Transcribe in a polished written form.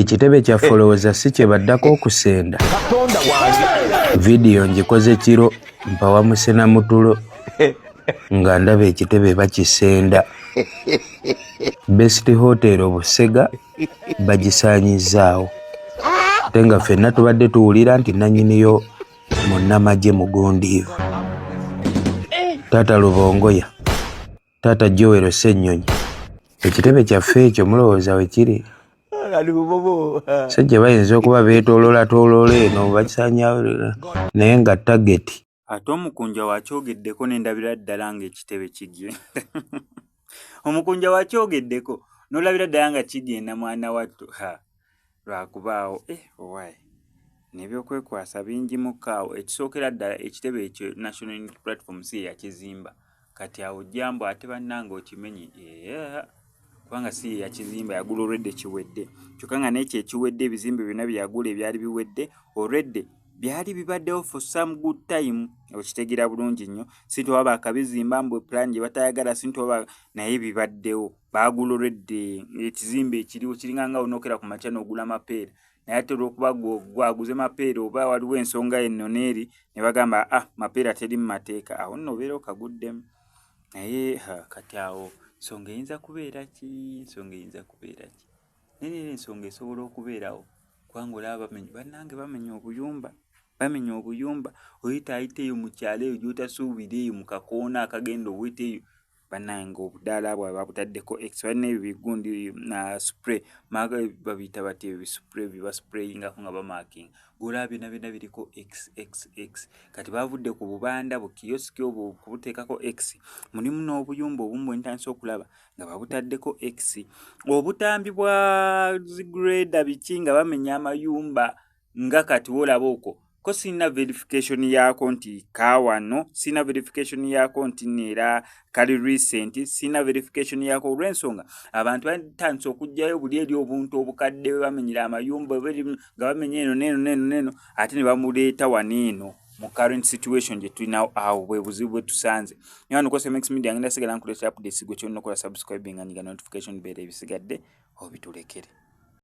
ekitebe kya folowooza si kye baddako okusenda. Vidiyo ngikoze kiro mpawa musena mutulo nga ndaba ekitebe bakisenda. Best Hotel Busega bagisaanyizaawo ate nga ffenna tubadde tuwulira nti nannyiniyo munnamagye mugundiivu. Taata Lubongoya, Taata Joel Ssennyonyi, ekitebe kyaffe ekyo mulowooza we kiri? Sajja bayinza okuba beetooloolatooloola eno bakisaanyaawo naye nga tageti. Ate omukunja wakyogeddeko n'endabira ddala ng'ekitebe kigye. Omukunja wakyogeddeko n'olabira ddala nga kigenda mwana wattu. Lwakubaawo owaayi n'ebyokwekwasa bingi mukaawo. Ekisookera ddala ekitebe ekyo National Unity Platform si yakizimba. Kati awo Jambo ate bannange okimenye kubanga si yakizimba, yagula olwedde kiwedde. Kyokka nga n'ekyo ekiwedde ebizimbe byonna bye yagula ebyali biwedde olwedde byali bibaddewo for some good time. Okitegeera bulungi nnyo. Si nti waba akabizimba mbwe plan gye batayagala, si nti waba naye bibaddewo. Baagula olwedde ekizimbe ekiriwo kiringanga onookera ku makya n'ogula amapeera. Naye ate olw'okuba gwaguze mapeera oba waliwo ensonga eno n'eri ne bagamba mapeera teri mu mateeka, awo nno obeera okaguddemu. Naye kati awo ensonga eyinza kubeera ki? Ensonga eyinza kubeera ki? Naye ensonga esobola okubeerawo kubanga olaba bannange bamenya obuyumba. Oyita ayiteeyo mu kyalo eyo gy'otasuubira eyo mu kakoona akagenda obuyiteeyo. Bannange obudaala bwabwe babutaddeko balina ebyo bigundi na spray babiyita bati ebisupray bibasprayingako nga bamakinga. Golaba byonna biriko XXX. Kati bavudde ku bubanda bukiyosiki obwo kubuteekako X. Mulimu n'obuyumba obumu bwe ntandise okulaba nga babutaddeko X. Obutambi bwa zigreda biki nga bamenya amayumba nga kati wolaba okwo. Ko sina verification yako nti kawano, sina verification yako nti nera kali recent, sina verification yako olw'ensonga abantu batandise okujjayo buli eri obuntu obukadde bamenyera amayumba nga bamenya eno neno ate ne bamuleeta waneeno mu current situation gye tulina awo bwe buzibu bwe tusanze. Niyo wano kwose Max Media ngenda sigala nkuleetera updates gwe kyonna okola subscribing and notification bell ebisigadde obitulekere.